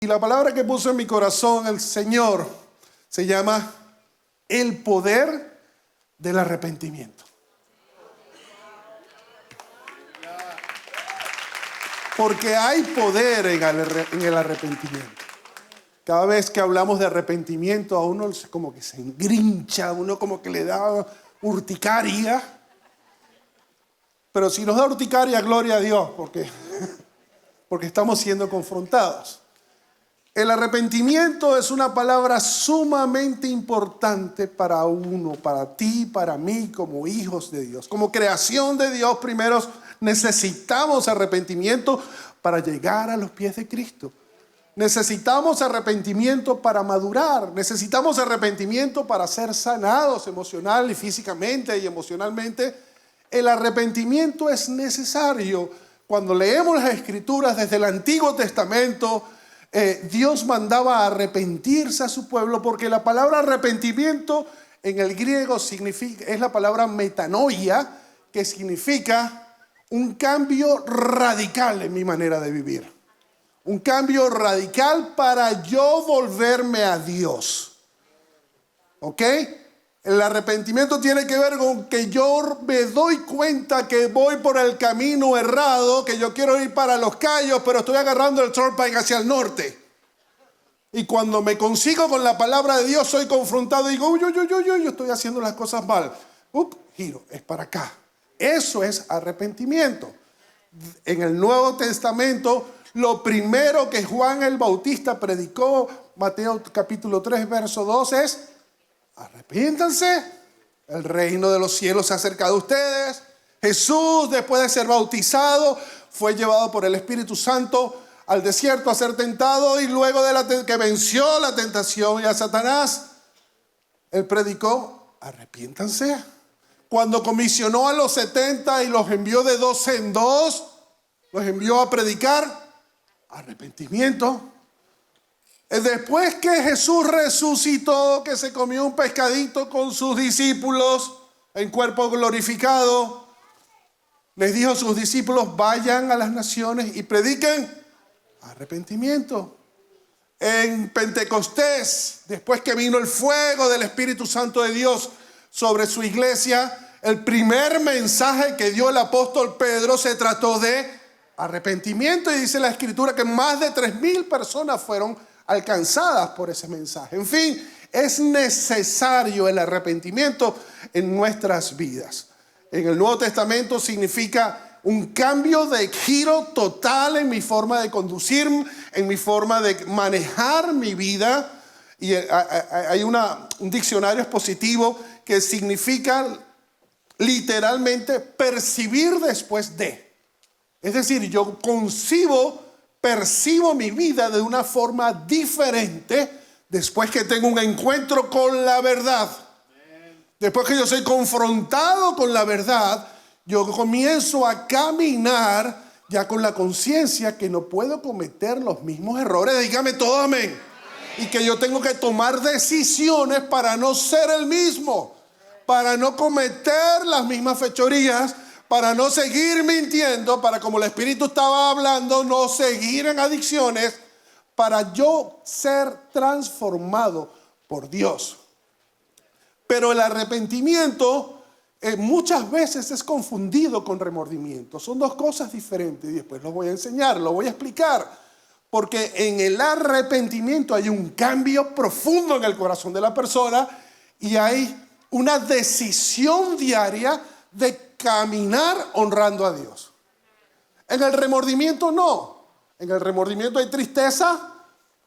Y la palabra que puso en mi corazón el Señor se llama el poder del arrepentimiento. Porque hay poder en el arrepentimiento. Cada vez que hablamos de arrepentimiento, a uno como que se engrincha, a uno como que le da urticaria. Pero si nos da urticaria, gloria a Dios, porque estamos siendo confrontados. El arrepentimiento es una palabra sumamente importante para uno, para ti, para mí, como hijos de Dios. Como creación de Dios, primero necesitamos arrepentimiento para llegar a los pies de Cristo. Necesitamos arrepentimiento para madurar. Necesitamos arrepentimiento para ser sanados emocional y físicamente y emocionalmente. El arrepentimiento es necesario. Cuando leemos las Escrituras desde el Antiguo Testamento, Dios mandaba arrepentirse a su pueblo, porque la palabra arrepentimiento en el griego es la palabra metanoia, que significa un cambio radical en mi manera de vivir. Un cambio radical para yo volverme a Dios. ¿Ok? El arrepentimiento tiene que ver con que yo me doy cuenta que voy por el camino errado, que yo quiero ir para Los Cayos, pero estoy agarrando el Turnpike hacia el norte. Y cuando me consigo con la palabra de Dios, soy confrontado y digo, yo estoy haciendo las cosas mal. Giro, es para acá. Eso es arrepentimiento. En el Nuevo Testamento, lo primero que Juan el Bautista predicó, Mateo capítulo 3, verso 2, es: arrepiéntanse, el reino de los cielos se ha acercado a ustedes. Jesús, después de ser bautizado, fue llevado por el Espíritu Santo al desierto a ser tentado, y luego de que venció la tentación y a Satanás, él predicó: arrepiéntanse. Cuando comisionó a los 70 y los envió de 2 en 2, los envió a predicar arrepentimiento. Después que Jesús resucitó, que se comió un pescadito con sus discípulos en cuerpo glorificado, les dijo a sus discípulos: vayan a las naciones y prediquen arrepentimiento. En Pentecostés, después que vino el fuego del Espíritu Santo de Dios sobre su iglesia, el primer mensaje que dio el apóstol Pedro se trató de arrepentimiento, y dice la Escritura que más de 3,000 personas fueron alcanzadas por ese mensaje. En fin, es necesario el arrepentimiento en nuestras vidas. En el Nuevo Testamento significa un cambio de giro total en mi forma de conducir, en mi forma de manejar mi vida. Y hay un diccionario expositivo que significa literalmente percibir después de. Es decir, yo percibo mi vida de una forma diferente después que tengo un encuentro con la verdad. Después que yo soy confrontado con la verdad, yo comienzo a caminar ya con la conciencia que no puedo cometer los mismos errores. Dígame todo amén. Y que yo tengo que tomar decisiones para no ser el mismo, para no cometer las mismas fechorías, para no seguir mintiendo, para, como el Espíritu estaba hablando, no seguir en adicciones, para yo ser transformado por Dios. Pero el arrepentimiento muchas veces es confundido con remordimiento. Son dos cosas diferentes, y después lo voy a enseñar, lo voy a explicar. Porque en el arrepentimiento hay un cambio profundo en el corazón de la persona, y hay una decisión diaria de caminar honrando a Dios. En el remordimiento no. En el remordimiento hay tristeza,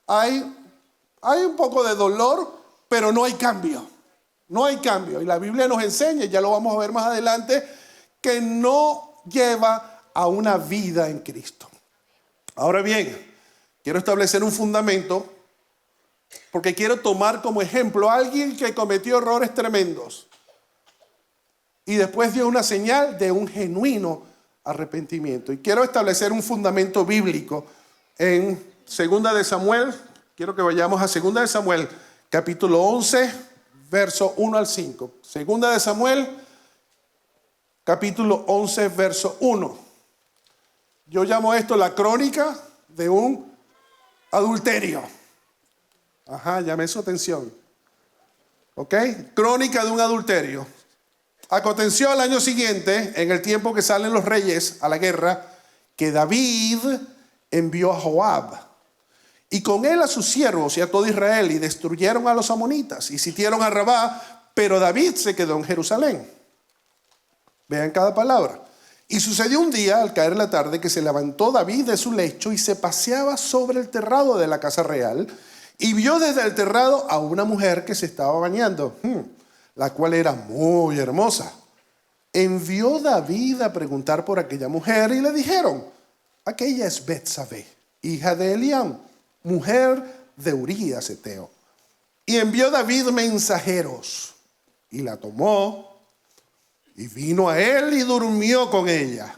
hay un poco de dolor, pero no hay cambio. No hay cambio. Y la Biblia nos enseña, ya lo vamos a ver más adelante, que no lleva a una vida en Cristo. Ahora bien, quiero establecer un fundamento, porque quiero tomar como ejemplo a alguien que cometió errores tremendos y después dio una señal de un genuino arrepentimiento. Y quiero establecer un fundamento bíblico en 2 de Samuel. Quiero que vayamos a 2 de Samuel, capítulo 11, verso 1 al 5. 2 de Samuel, capítulo 11, verso 1. Yo llamo esto la crónica de un adulterio. Ajá, llame su atención. ¿Ok? Crónica de un adulterio. Aconteció al año siguiente, en el tiempo que salen los reyes a la guerra, que David envió a Joab y con él a sus siervos y a todo Israel, y destruyeron a los amonitas y sitiaron a Rabá, pero David se quedó en Jerusalén. Vean cada palabra. Y sucedió un día, al caer la tarde, que se levantó David de su lecho y se paseaba sobre el terrado de la casa real, y vio desde el terrado a una mujer que se estaba bañando, la cual era muy hermosa. Envió David a preguntar por aquella mujer y le dijeron: aquella es Betsabé, hija de Eliam, mujer de Urías Heteo. Y envió David mensajeros y la tomó y vino a él y durmió con ella.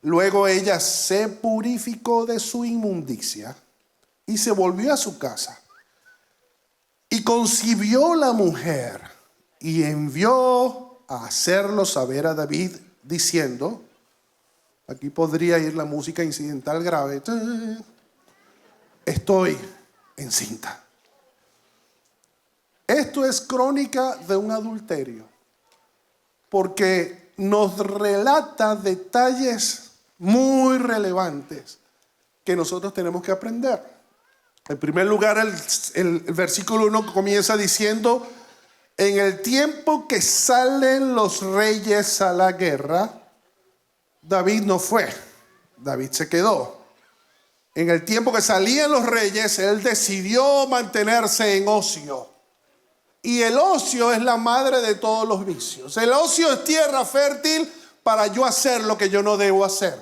Luego ella se purificó de su inmundicia y se volvió a su casa. Y concibió la mujer y envió a hacerlo saber a David, diciendo, aquí podría ir la música incidental grave, estoy encinta. Esto es crónica de un adulterio, porque nos relata detalles muy relevantes que nosotros tenemos que aprender. En primer lugar, el versículo 1 comienza diciendo: en el tiempo que salen los reyes a la guerra, David no fue, David se quedó. En el tiempo que salían los reyes, él decidió mantenerse en ocio. Y el ocio es la madre de todos los vicios. El ocio es tierra fértil para yo hacer lo que yo no debo hacer.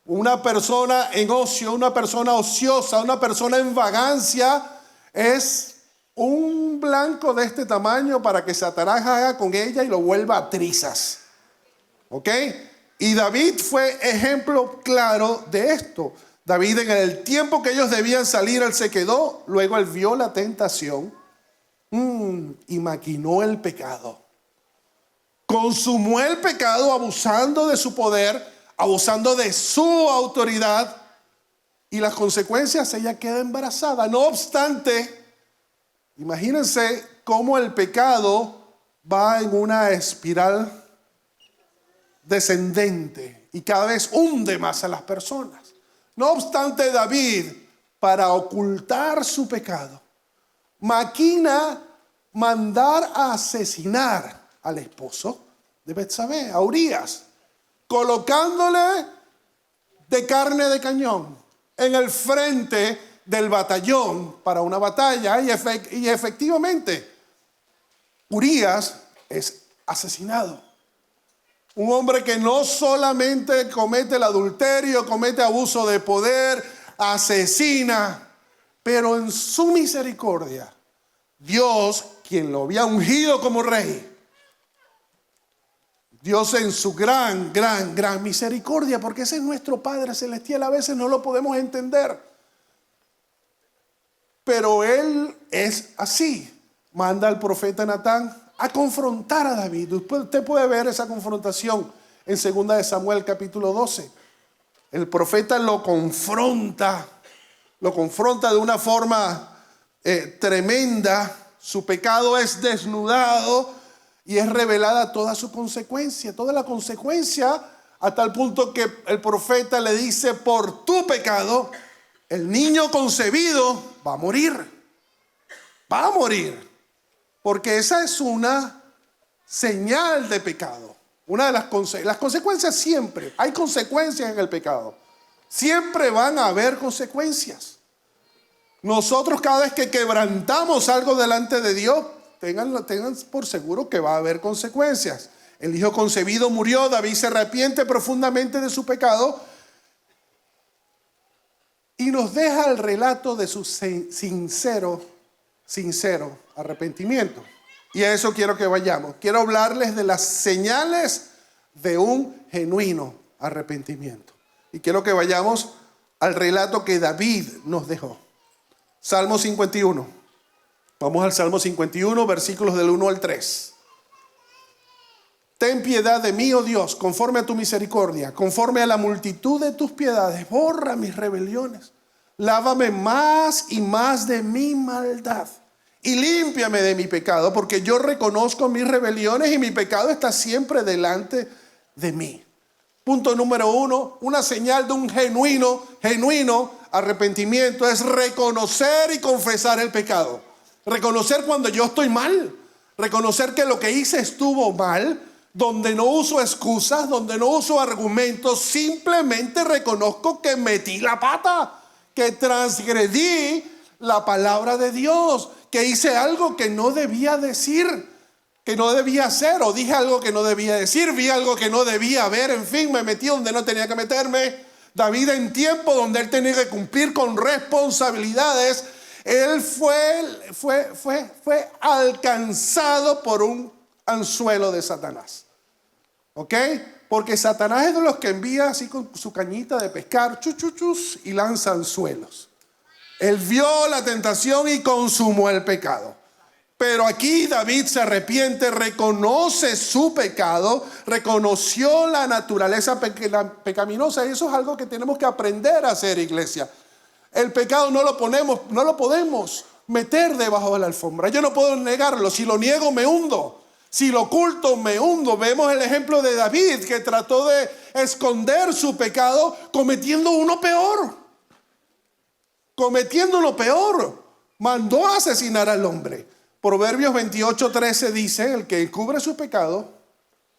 Una persona en ocio, una persona ociosa, una persona en vagancia es un blanco de este tamaño para que Satanás haga con ella y lo vuelva a trizas. ¿Ok? Y David fue ejemplo claro de esto. David, en el tiempo que ellos debían salir, él se quedó. Luego él vio la tentación y maquinó el pecado. Consumó el pecado abusando de su poder, abusando de su autoridad, y las consecuencias, ella queda embarazada. No obstante, imagínense cómo el pecado va en una espiral descendente y cada vez hunde más a las personas. No obstante, David, para ocultar su pecado, maquina mandar a asesinar al esposo de Betsabé, a Urías, colocándole de carne de cañón en el frente del batallón para una batalla, y efectivamente Urías es asesinado. Un hombre que no solamente comete el adulterio, comete abuso de poder, asesina, pero en su misericordia, Dios, quien lo había ungido como rey, Dios en su gran misericordia, porque ese es nuestro Padre Celestial, a veces no lo podemos entender, pero Él es así. Manda al profeta Natán a confrontar a David. Usted puede ver esa confrontación en 2 de Samuel capítulo 12. El profeta lo confronta de una forma tremenda. Su pecado es desnudado y es revelada toda su consecuencia, toda la consecuencia, a tal punto que el profeta le dice: por tu pecado, el niño concebido va a morir. Va a morir. Porque esa es una señal de pecado. Una de las consecuencias siempre, hay consecuencias en el pecado. Siempre van a haber consecuencias. Nosotros cada vez que quebrantamos algo delante de Dios, tengan por seguro que va a haber consecuencias. El hijo concebido murió, David se arrepiente profundamente de su pecado y nos deja el relato de su sincero arrepentimiento. Y a eso quiero que vayamos. Quiero hablarles de las señales de un genuino arrepentimiento. Y quiero que vayamos al relato que David nos dejó. Salmo 51. Vamos al Salmo 51, versículos del 1 al 3. Ten piedad de mí, oh Dios, conforme a tu misericordia, conforme a la multitud de tus piedades, borra mis rebeliones. lávame más y más de mi maldad y límpiame de mi pecado, porque yo reconozco mis rebeliones y mi pecado está siempre delante de mí. Punto número 1, una señal de un genuino arrepentimiento es reconocer y confesar el pecado. Reconocer cuando yo estoy mal, reconocer que lo que hice estuvo mal, donde no uso excusas, donde no uso argumentos, simplemente reconozco que metí la pata, que transgredí la palabra de Dios, que hice algo que no debía decir, que no debía hacer, o dije algo que no debía decir, vi algo que no debía ver, en fin, me metí donde no tenía que meterme. David, en tiempo donde él tenía que cumplir con responsabilidades, él fue alcanzado por un anzuelo de Satanás. ¿Ok? Porque Satanás es de los que envía así con su cañita de pescar, chuchuchus, y lanza anzuelos. Él vio la tentación y consumó el pecado. Pero aquí David se arrepiente, reconoce su pecado, reconoció la naturaleza pecaminosa, y eso es algo que tenemos que aprender a hacer, iglesia. El pecado no lo podemos meter debajo de la alfombra. Yo no puedo negarlo. Si lo niego, me hundo. Si lo oculto, me hundo. Vemos el ejemplo de David, que trató de esconder su pecado cometiendo uno peor. Mandó a asesinar al hombre. Proverbios 28:13 dice: el que encubre su pecado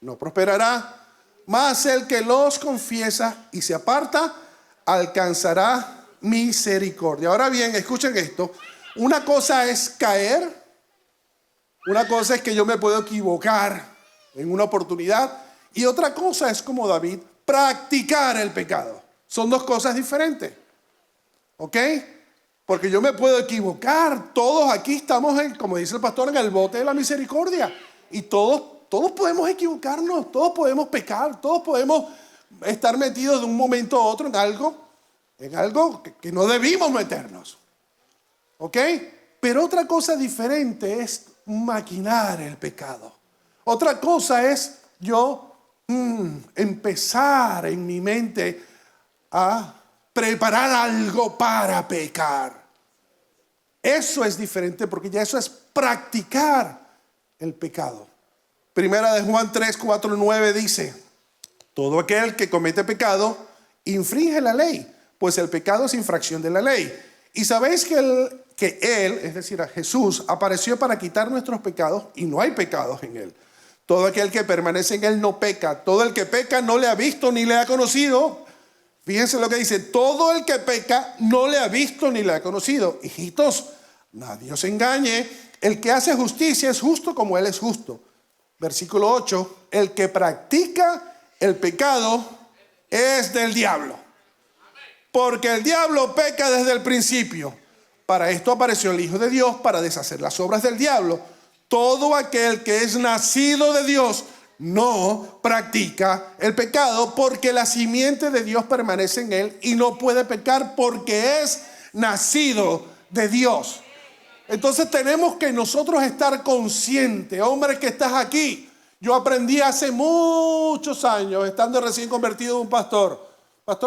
no prosperará, mas el que los confiesa y se aparta alcanzará misericordia. Ahora bien, escuchen esto. Una cosa es caer, una cosa es que yo me puedo equivocar en una oportunidad, y otra cosa es, como David, practicar el pecado. Son dos cosas diferentes. ¿Ok? Porque yo me puedo equivocar. Todos aquí estamos, como dice el pastor, en el bote de la misericordia. Y todos podemos equivocarnos, todos podemos pecar, todos podemos estar metidos de un momento a otro en algo que no debimos meternos. ¿Ok? Pero otra cosa diferente es maquinar el pecado. Otra cosa es yo empezar en mi mente a preparar algo para pecar. Eso es diferente, porque ya eso es practicar el pecado. Primera de Juan 3:4-9 dice: todo aquel que comete pecado infringe la ley, pues el pecado es infracción de la ley. Y sabéis que Él, es decir, a Jesús, apareció para quitar nuestros pecados, y no hay pecados en Él. Todo aquel que permanece en Él no peca. Todo el que peca no le ha visto ni le ha conocido. Fíjense lo que dice: todo el que peca no le ha visto ni le ha conocido. Hijitos, nadie os engañe. El que hace justicia es justo como Él es justo. Versículo 8: el que practica el pecado es del diablo, porque el diablo peca desde el principio. Para esto apareció el Hijo de Dios, para deshacer las obras del diablo. Todo aquel que es nacido de Dios no practica el pecado, porque la simiente de Dios permanece en él y no puede pecar porque es nacido de Dios. Entonces tenemos que nosotros estar conscientes. Hombre que estás aquí, yo aprendí hace muchos años, estando recién convertido en un pastor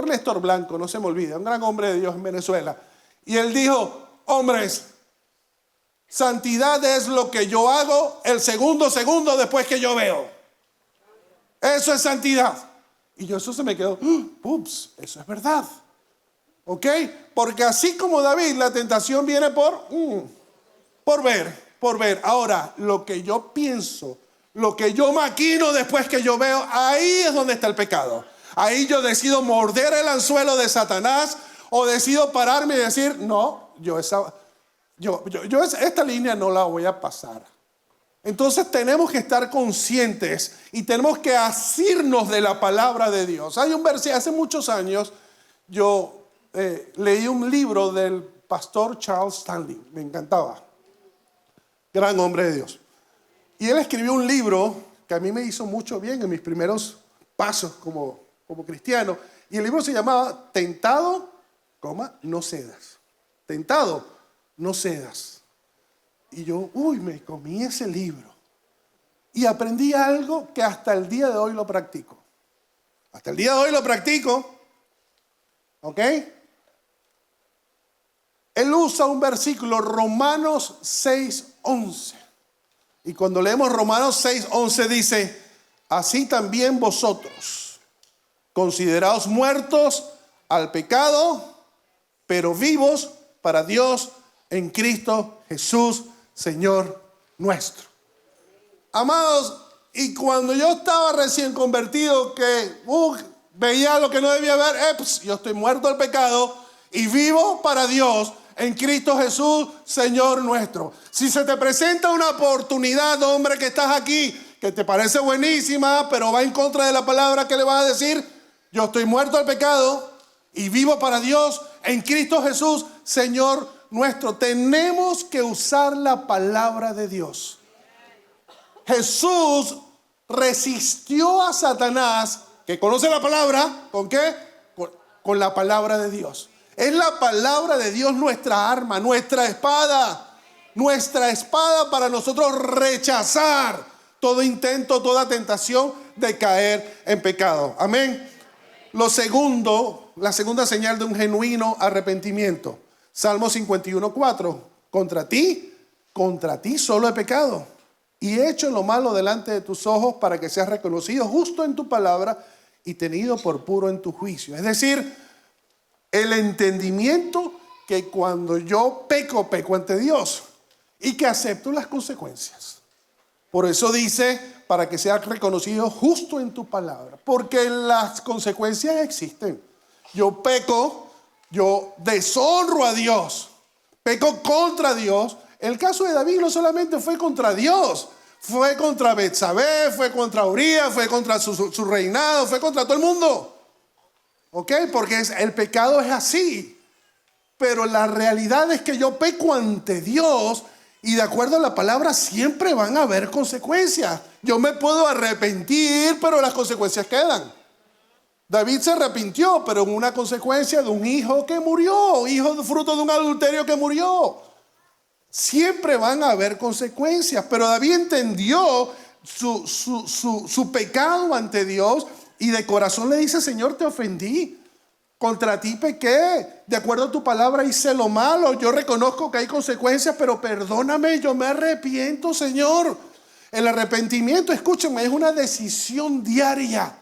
Néstor Blanco, no se me olvida, un gran hombre de Dios en Venezuela. Y él dijo: hombres, santidad es lo que yo hago el segundo después que yo veo. Eso es santidad. Y yo, eso se me quedó, ups, eso es verdad. ¿Ok? Porque así como David, la tentación viene por ver. Ahora, lo que yo pienso, lo que yo maquino después que yo veo, ahí es donde está el pecado. Ahí yo decido morder el anzuelo de Satanás, o decido pararme y decir: no, yo esta línea no la voy a pasar. Entonces tenemos que estar conscientes y tenemos que asirnos de la palabra de Dios. Hay un versículo, hace muchos años yo leí un libro del pastor Charles Stanley, me encantaba, gran hombre de Dios. Y él escribió un libro que a mí me hizo mucho bien en mis primeros pasos como cristiano. Y el libro se llamaba Tentado, no cedas. Tentado, no cedas. Y yo, me comí ese libro. Y aprendí algo que hasta el día de hoy lo practico. Hasta el día de hoy lo practico. ¿Ok? él usa un versículo, Romanos 6:11. Y cuando leemos Romanos 6:11 dice, así también vosotros, consideraos muertos al pecado, pero vivos para Dios en Cristo Jesús, Señor nuestro. Amados, y cuando yo estaba recién convertido, que veía lo que no debía ver, yo estoy muerto al pecado y vivo para Dios en Cristo Jesús, Señor nuestro. Si se te presenta una oportunidad, hombre, que estás aquí, que te parece buenísima, pero va en contra de la palabra, ¿qué le vas a decir? Yo estoy muerto al pecado y vivo para Dios en Cristo Jesús, Señor nuestro. Tenemos que usar la palabra de Dios. Jesús resistió a Satanás, que conoce la palabra, ¿con qué? Con la palabra de Dios. Es la palabra de Dios nuestra arma, nuestra espada para nosotros rechazar todo intento, toda tentación de caer en pecado. Amén. La segunda señal de un genuino arrepentimiento. Salmo 51:4. Contra ti solo he pecado y he hecho lo malo delante de tus ojos para que seas reconocido justo en tu palabra y tenido por puro en tu juicio. Es decir, el entendimiento que cuando yo peco ante Dios y que acepto las consecuencias. Por eso dice, para que seas reconocido justo en tu palabra, porque las consecuencias existen. Yo peco, yo deshonro a Dios, peco contra Dios. El caso de David no solamente fue contra Dios, fue contra Betsabé, fue contra Urías, fue contra su reinado, fue contra todo el mundo. ¿Ok? Porque el pecado es así. Pero la realidad es que yo peco ante Dios y de acuerdo a la palabra siempre van a haber consecuencias. Yo me puedo arrepentir, pero las consecuencias quedan. David se arrepintió, pero en una consecuencia de un hijo que murió, fruto de un adulterio que murió. Siempre van a haber consecuencias, pero David entendió su pecado ante Dios y de corazón le dice, Señor, te ofendí, contra ti pequé, de acuerdo a tu palabra hice lo malo, yo reconozco que hay consecuencias, pero perdóname, yo me arrepiento, Señor. El arrepentimiento, escúchenme, es una decisión diaria.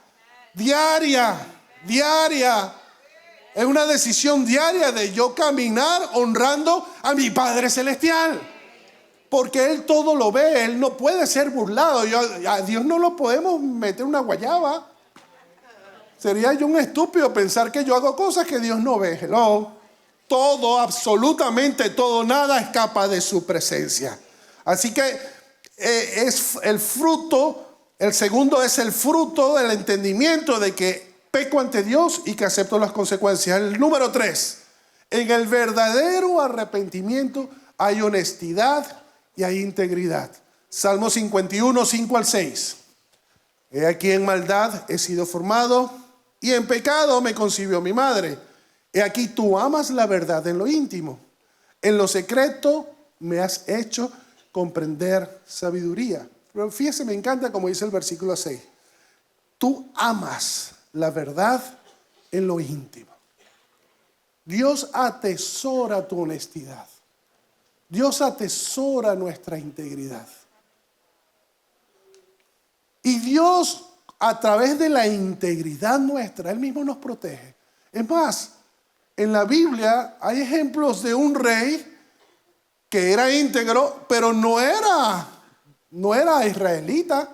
Es una decisión diaria de yo caminar honrando a mi Padre Celestial. Porque Él todo lo ve, Él no puede ser burlado. A Dios no lo podemos meter una guayaba. Sería yo un estúpido pensar que yo hago cosas que Dios no ve. Hello. Todo, absolutamente todo, nada escapa de su presencia. Así que es el fruto. El segundo es el fruto del entendimiento de que peco ante Dios y que acepto las consecuencias. El número 3, en el verdadero arrepentimiento hay honestidad y hay integridad. Salmo 51, 5-6. He aquí en maldad he sido formado y en pecado me concibió mi madre. He aquí tú amas la verdad en lo íntimo. En lo secreto me has hecho comprender sabiduría. Pero fíjese, me encanta como dice el versículo 6. Tú amas la verdad en lo íntimo. Dios atesora tu honestidad. Dios atesora nuestra integridad. Y Dios, a través de la integridad nuestra, Él mismo nos protege. Es más, en la Biblia hay ejemplos de un rey que era íntegro, pero no era israelita.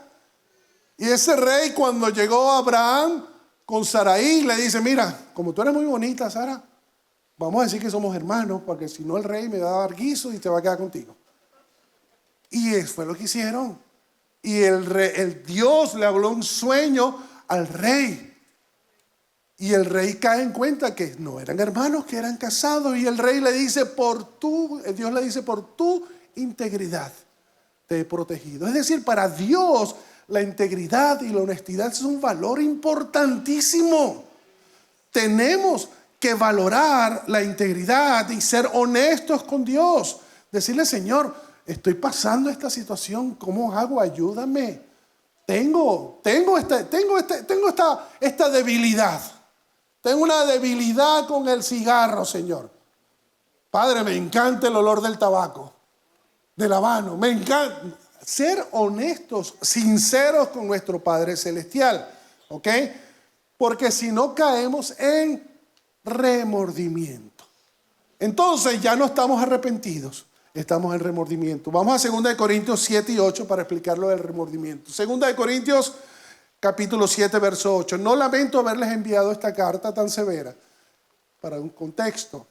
Y ese rey, cuando llegó Abraham con Saraí, le dice, mira, como tú eres muy bonita, Sara, vamos a decir que somos hermanos, porque si no el rey me va a dar guiso y te va a quedar contigo. Y eso fue lo que hicieron. Y el Dios le habló un sueño al rey. Y el rey cae en cuenta que no eran hermanos, que eran casados. Y el rey le dice, Dios le dice, por tu integridad te he protegido. Es decir, para Dios la integridad y la honestidad es un valor importantísimo. Tenemos que valorar la integridad y ser honestos con Dios. Decirle, Señor, estoy pasando esta situación, ¿cómo hago? Ayúdame. Tengo esta debilidad. Tengo una debilidad con el cigarro, Señor. Padre, me encanta el olor del tabaco, del habano, me encanta. Ser honestos, sinceros con nuestro Padre Celestial, ¿ok? Porque si no caemos en remordimiento. Entonces ya no estamos arrepentidos, estamos en remordimiento. Vamos a 2 Corintios 7 y 8 para explicar lo del remordimiento. 2 Corintios capítulo 7, verso 8. No lamento haberles enviado esta carta tan severa. Para un contexto,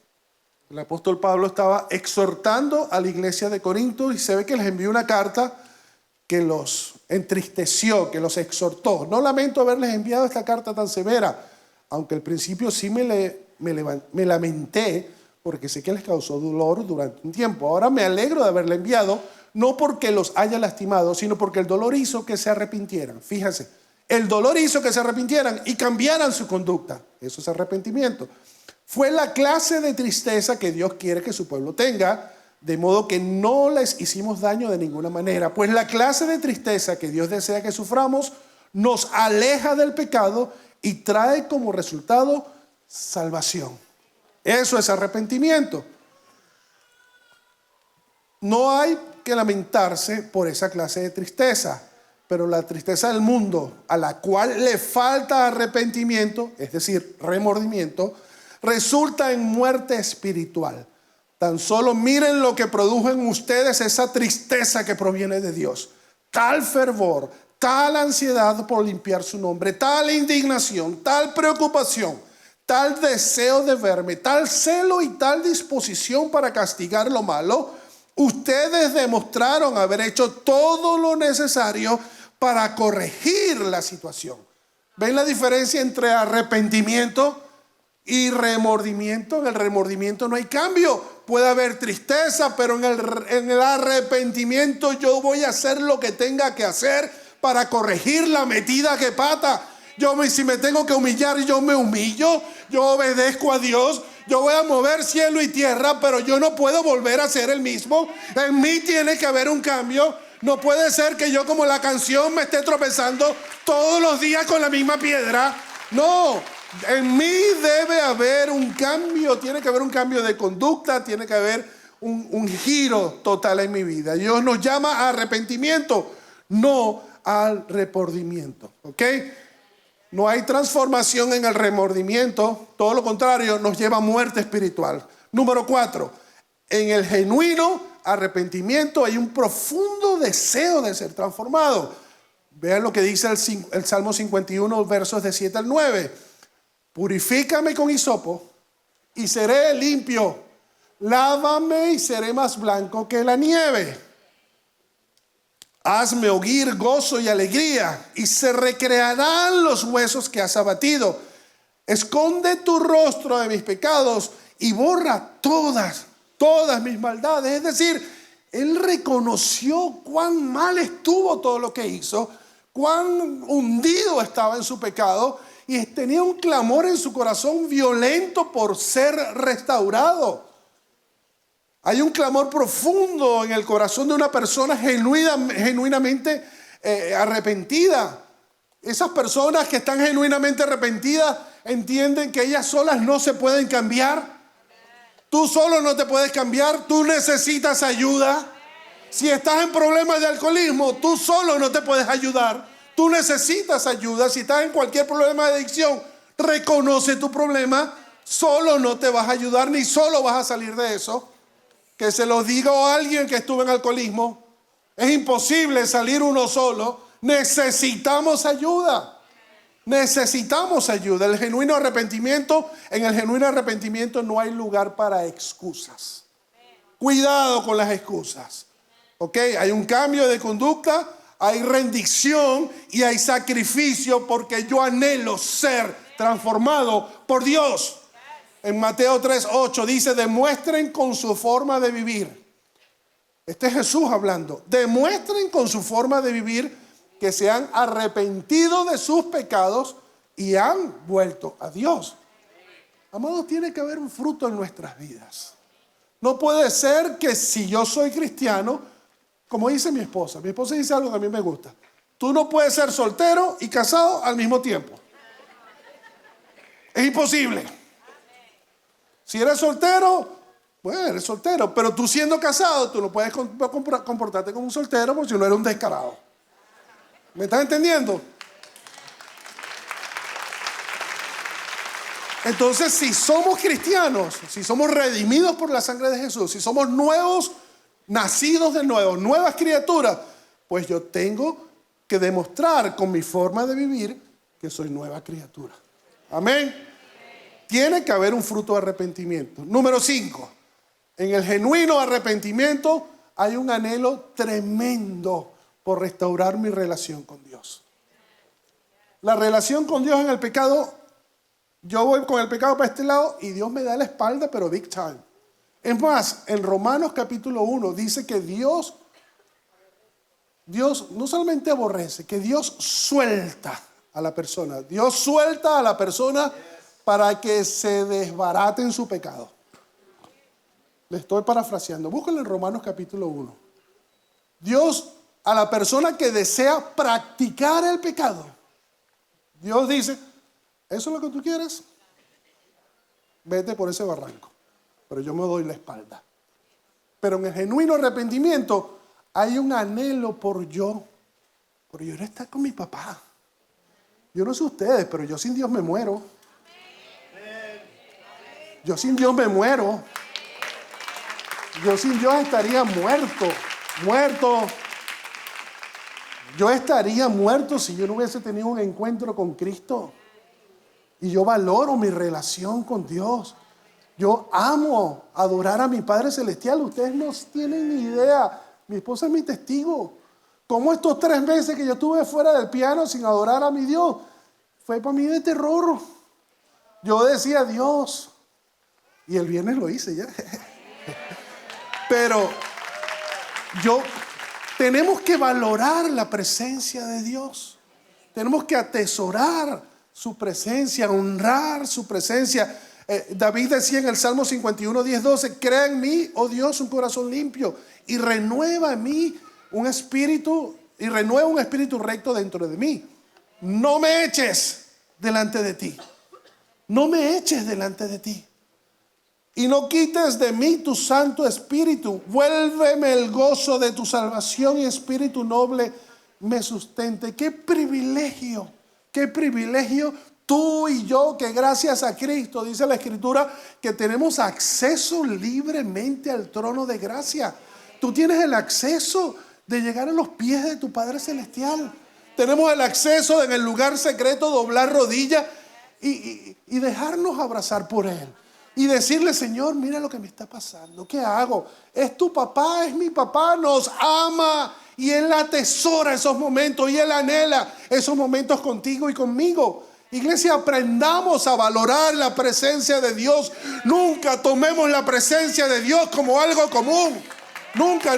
el apóstol Pablo estaba exhortando a la iglesia de Corinto y se ve que les envió una carta que los entristeció, que los exhortó. No lamento haberles enviado esta carta tan severa, aunque al principio sí me lamenté porque sé que les causó dolor durante un tiempo. Ahora me alegro de haberle enviado, no porque los haya lastimado, sino porque el dolor hizo que se arrepintieran. Fíjense, el dolor hizo que se arrepintieran y cambiaran su conducta. Eso es arrepentimiento. Fue la clase de tristeza que Dios quiere que su pueblo tenga, de modo que no les hicimos daño de ninguna manera. Pues la clase de tristeza que Dios desea que suframos nos aleja del pecado y trae como resultado salvación. Eso es arrepentimiento. No hay que lamentarse por esa clase de tristeza, pero la tristeza del mundo a la cual le falta arrepentimiento, es decir, remordimiento, resulta en muerte espiritual. Tan solo miren lo que produjo en ustedes esa tristeza que proviene de Dios. Tal fervor, tal ansiedad por limpiar su nombre, tal indignación, tal preocupación, tal deseo de verme, tal celo y tal disposición para castigar lo malo. Ustedes demostraron haber hecho todo lo necesario para corregir la situación. ¿Ven la diferencia entre arrepentimiento y remordimiento? En el remordimiento no hay cambio. Puede haber tristeza, pero en el arrepentimiento yo voy a hacer lo que tenga que hacer para corregir la metida que pata. Si me tengo que humillar, yo me humillo, yo obedezco a Dios, yo voy a mover cielo y tierra, pero yo no puedo volver a ser el mismo. En mí tiene que haber un cambio. No puede ser que yo, como la canción, me esté tropezando todos los días con la misma piedra. No, en mí debe haber un cambio, tiene que haber un cambio de conducta, tiene que haber un giro total en mi vida. Dios nos llama a arrepentimiento, no al remordimiento, ¿ok? No hay transformación en el remordimiento, todo lo contrario, nos lleva a muerte espiritual. Número 4, en el genuino arrepentimiento hay un profundo deseo de ser transformado. Vean lo que dice el Salmo 51, versos de 7 al 9. Purifícame con hisopo y seré limpio. Lávame y seré más blanco que la nieve. Hazme oír gozo y alegría, y se recrearán los huesos que has abatido. Esconde tu rostro de mis pecados y borra todas mis maldades. Es decir, él reconoció cuán mal estuvo todo lo que hizo, cuán hundido estaba en su pecado, y tenía un clamor en su corazón violento por ser restaurado. Hay un clamor profundo en el corazón de una persona genuinamente arrepentida. Esas personas que están genuinamente arrepentidas entienden que ellas solas no se pueden cambiar. Tú solo no te puedes cambiar, tú necesitas ayuda. Si estás en problemas de alcoholismo, tú solo no te puedes ayudar. Tú necesitas ayuda. Si estás en cualquier problema de adicción, reconoce tu problema. Solo no te vas a ayudar ni solo vas a salir de eso. Que se lo diga a alguien que estuvo en alcoholismo. Es imposible salir uno solo. Necesitamos ayuda. Necesitamos ayuda. En el genuino arrepentimiento no hay lugar para excusas. Cuidado con las excusas. ¿Ok? Hay un cambio de conducta, hay rendición y hay sacrificio, porque yo anhelo ser transformado por Dios. En Mateo 3:8 dice: demuestren con su forma de vivir. Este es Jesús hablando. Demuestren con su forma de vivir que se han arrepentido de sus pecados y han vuelto a Dios. Amados, tiene que haber un fruto en nuestras vidas. No puede ser que si yo soy cristiano, como dice mi esposa dice algo que a mí me gusta: tú no puedes ser soltero y casado al mismo tiempo. Es imposible. Si eres soltero, Bueno, eres soltero, pero tú siendo casado, tú no puedes comportarte como un soltero porque si no eres un descarado. ¿Me estás entendiendo? Entonces, si somos cristianos, si somos redimidos por la sangre de Jesús, si somos nuevos, nacidos de nuevo, nuevas criaturas, pues yo tengo que demostrar con mi forma de vivir que soy nueva criatura. Amén. Tiene que haber un fruto de arrepentimiento. Número 5. En el genuino arrepentimiento hay un anhelo tremendo por restaurar mi relación con Dios. La relación con Dios en el pecado, yo voy con el pecado para este lado y Dios me da la espalda, pero big time. Es más, en Romanos capítulo 1 dice que Dios no solamente aborrece, que Dios suelta a la persona. Dios suelta a la persona para que se desbarate en su pecado. Le estoy parafraseando. Búsquenlo en Romanos capítulo 1. Dios a la persona que desea practicar el pecado, Dios dice, ¿eso es lo que tú quieres? Vete por ese barranco. Pero yo me doy la espalda. Pero en el genuino arrepentimiento hay un anhelo por yo no estar con mi papá. Yo no sé ustedes, pero yo sin Dios me muero. Yo sin Dios me muero. Yo sin Dios estaría muerto. Yo estaría muerto si yo no hubiese tenido un encuentro con Cristo. Y yo valoro mi relación con Dios. Yo amo adorar a mi Padre Celestial. Ustedes no tienen ni idea. Mi esposa es mi testigo. Como estos 3 meses que yo estuve fuera del piano sin adorar a mi Dios, fue para mí de terror. Yo decía Dios. Y el viernes lo hice ya. Pero tenemos que valorar la presencia de Dios. Tenemos que atesorar su presencia, honrar su presencia. David decía en el Salmo 51, 10, 12, crea en mí, oh Dios, un corazón limpio y renueva en mí un espíritu recto dentro de mí. No me eches delante de ti. No me eches delante de ti. Y no quites de mí tu Santo Espíritu. Vuélveme el gozo de tu salvación y espíritu noble me sustente. Qué privilegio tú y yo, que gracias a Cristo, dice la Escritura, que tenemos acceso libremente al trono de gracia. Tú tienes el acceso de llegar a los pies de tu Padre Celestial. Tenemos el acceso de en el lugar secreto doblar rodillas y dejarnos abrazar por Él. Y decirle, Señor, mira lo que me está pasando. ¿Qué hago? Es tu papá, es mi papá, nos ama. Y Él atesora esos momentos y Él anhela esos momentos contigo y conmigo. Iglesia, aprendamos a valorar la presencia de Dios. Nunca tomemos la presencia de Dios como algo común. Nunca.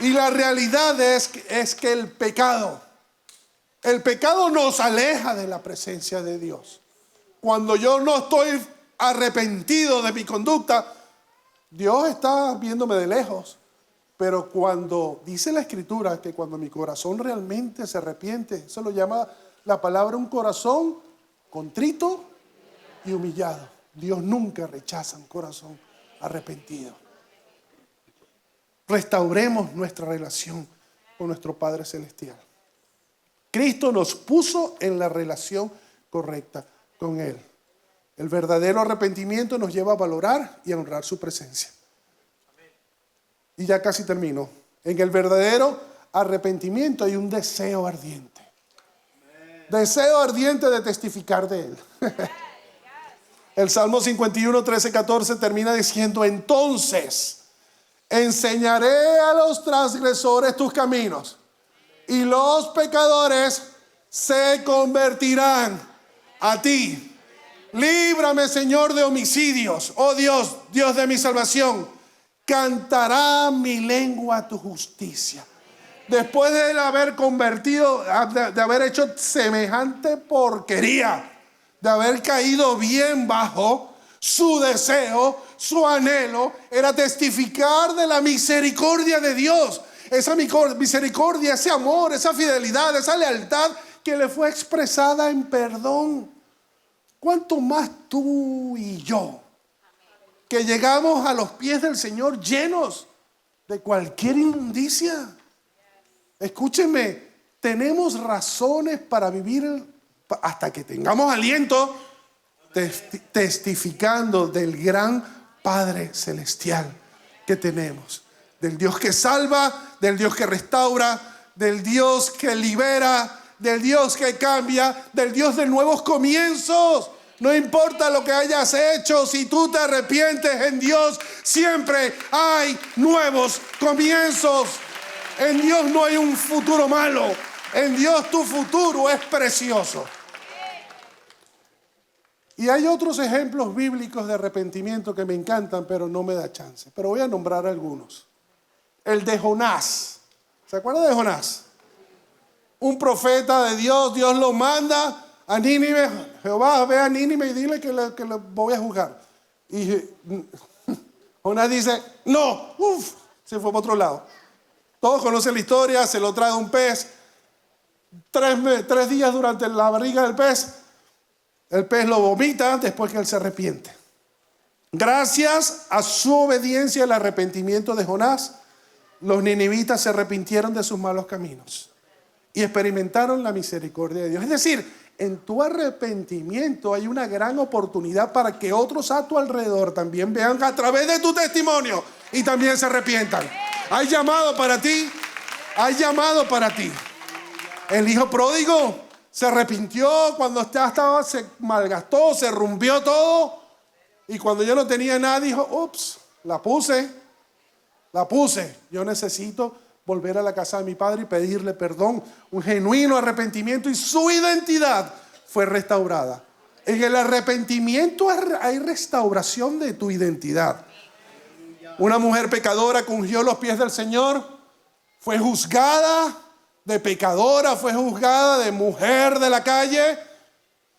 Y la realidad es que el pecado nos aleja de la presencia de Dios. Cuando yo no estoy arrepentido de mi conducta, Dios está viéndome de lejos. Pero cuando dice la Escritura que cuando mi corazón realmente se arrepiente, eso lo llama la palabra un corazón contrito y humillado. Dios nunca rechaza un corazón arrepentido. Restauremos nuestra relación con nuestro Padre Celestial. Cristo nos puso en la relación correcta con Él. El verdadero arrepentimiento nos lleva a valorar y a honrar su presencia. Y ya casi termino. En el verdadero arrepentimiento hay un deseo ardiente. Deseo ardiente de testificar de Él. El Salmo 51, 13, 14 termina diciendo, entonces enseñaré a los transgresores tus caminos y los pecadores se convertirán a ti. Líbrame, Señor, de homicidios. Oh Dios, Dios de mi salvación. Cantará mi lengua tu justicia. Después de haber convertido, de haber hecho semejante porquería, de haber caído bien bajo, su deseo, su anhelo era testificar de la misericordia de Dios. Esa misericordia, ese amor, esa fidelidad, esa lealtad que le fue expresada en perdón. ¿cuánto más tú y yo? Que llegamos a los pies del Señor llenos de cualquier inmundicia. Escúchenme, tenemos razones para vivir hasta que tengamos aliento, testificando del gran Padre Celestial que tenemos. Del Dios que salva, del Dios que restaura, del Dios que libera, del Dios que cambia, del Dios de nuevos comienzos. No importa lo que hayas hecho, si tú te arrepientes en Dios, siempre hay nuevos comienzos. En Dios no hay un futuro malo. En Dios tu futuro es precioso. Y hay otros ejemplos bíblicos de arrepentimiento que me encantan, pero no me da chance. Pero voy a nombrar algunos. El de Jonás. ¿Se acuerdan de Jonás? Un profeta de Dios, Dios lo manda a Nínive. Jehová, ve a Nínive y dile que le voy a juzgar. Y Jonás dice, no, se fue para otro lado. Todos conocen la historia, se lo trae un pez. 3 días durante la barriga del pez, el pez lo vomita después que él se arrepiente. Gracias a su obediencia y el arrepentimiento de Jonás, los ninivitas se arrepintieron de sus malos caminos y experimentaron la misericordia de Dios. Es decir, en tu arrepentimiento hay una gran oportunidad para que otros a tu alrededor también vean a través de tu testimonio y también se arrepientan. Hay llamado para ti, hay llamado para ti. El hijo pródigo se arrepintió cuando ya se malgastó, se rumbió todo. Y cuando ya no tenía nada, dijo, ups, la puse. Yo necesito volver a la casa de mi padre y pedirle perdón. Un genuino arrepentimiento y su identidad fue restaurada. En el arrepentimiento hay restauración de tu identidad. Una mujer pecadora que ungió los pies del Señor fue juzgada de pecadora, fue juzgada de mujer de la calle,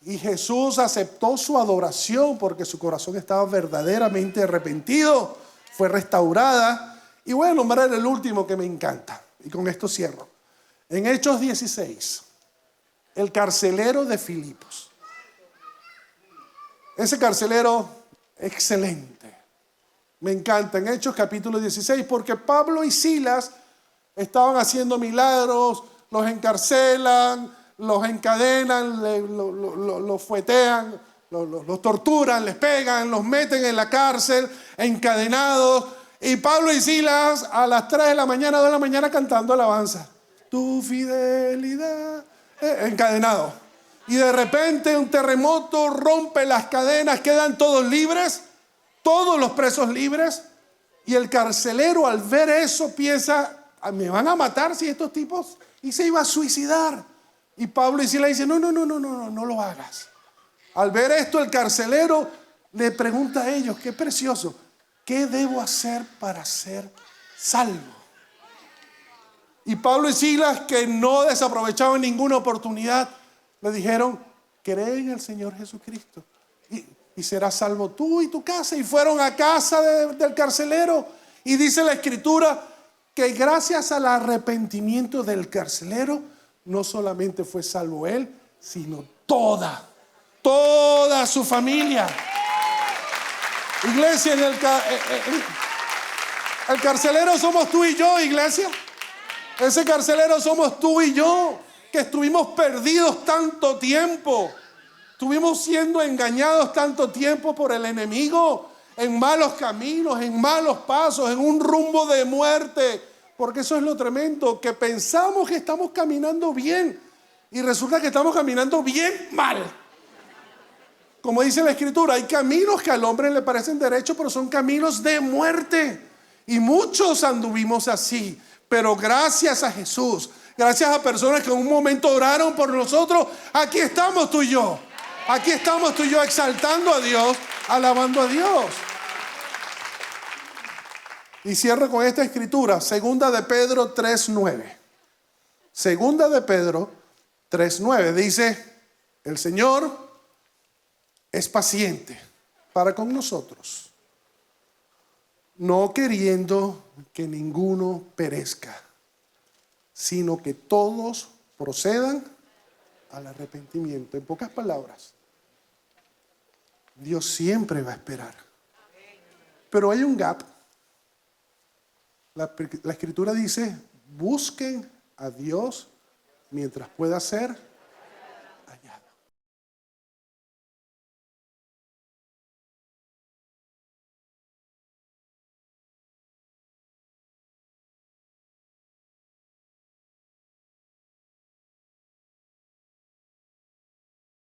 y Jesús aceptó su adoración porque su corazón estaba verdaderamente arrepentido, fue restaurada. Y voy a nombrar el último que me encanta, y con esto cierro. En Hechos 16, el carcelero de Filipos. Ese carcelero excelente, me encanta, en Hechos capítulo 16, porque Pablo y Silas estaban haciendo milagros, los encarcelan, los encadenan, los fuetean, los torturan, les pegan, los meten en la cárcel, encadenados. Y Pablo y Silas a las 3 de la mañana, 2 de la mañana cantando alabanza. Tu fidelidad, encadenado. Y de repente un terremoto rompe las cadenas, quedan todos libres, todos los presos libres. Y el carcelero al ver eso piensa, me van a matar si estos tipos, y se iba a suicidar. Y Pablo y Silas dicen, no lo hagas. Al ver esto, el carcelero le pregunta a ellos, qué precioso, ¿qué debo hacer para ser salvo? Y Pablo y Silas, que no desaprovechaban ninguna oportunidad, le dijeron, cree en el Señor Jesucristo y serás salvo tú y tu casa. Y fueron a casa del carcelero, y dice la Escritura que gracias al arrepentimiento del carcelero, no solamente fue salvo él, sino toda su familia. Iglesia, el carcelero somos tú y yo, iglesia. Ese carcelero somos tú y yo, que estuvimos perdidos tanto tiempo. Estuvimos siendo engañados tanto tiempo por el enemigo, en malos caminos, en malos pasos, en un rumbo de muerte. Porque eso es lo tremendo, que pensamos que estamos caminando bien y resulta que estamos caminando bien mal. Como dice la Escritura, hay caminos que al hombre le parecen derechos, pero son caminos de muerte. Y muchos anduvimos así, pero gracias a Jesús, gracias a personas que en un momento oraron por nosotros, aquí estamos tú y yo. Aquí estamos tú y yo exaltando a Dios, alabando a Dios. Y cierro con esta escritura, segunda de Pedro 3:9. Segunda de Pedro 3:9 dice, el Señor es paciente para con nosotros, no queriendo que ninguno perezca, sino que todos procedan al arrepentimiento. En pocas palabras, Dios siempre va a esperar. Pero hay un gap. La Escritura dice, busquen a Dios mientras pueda ser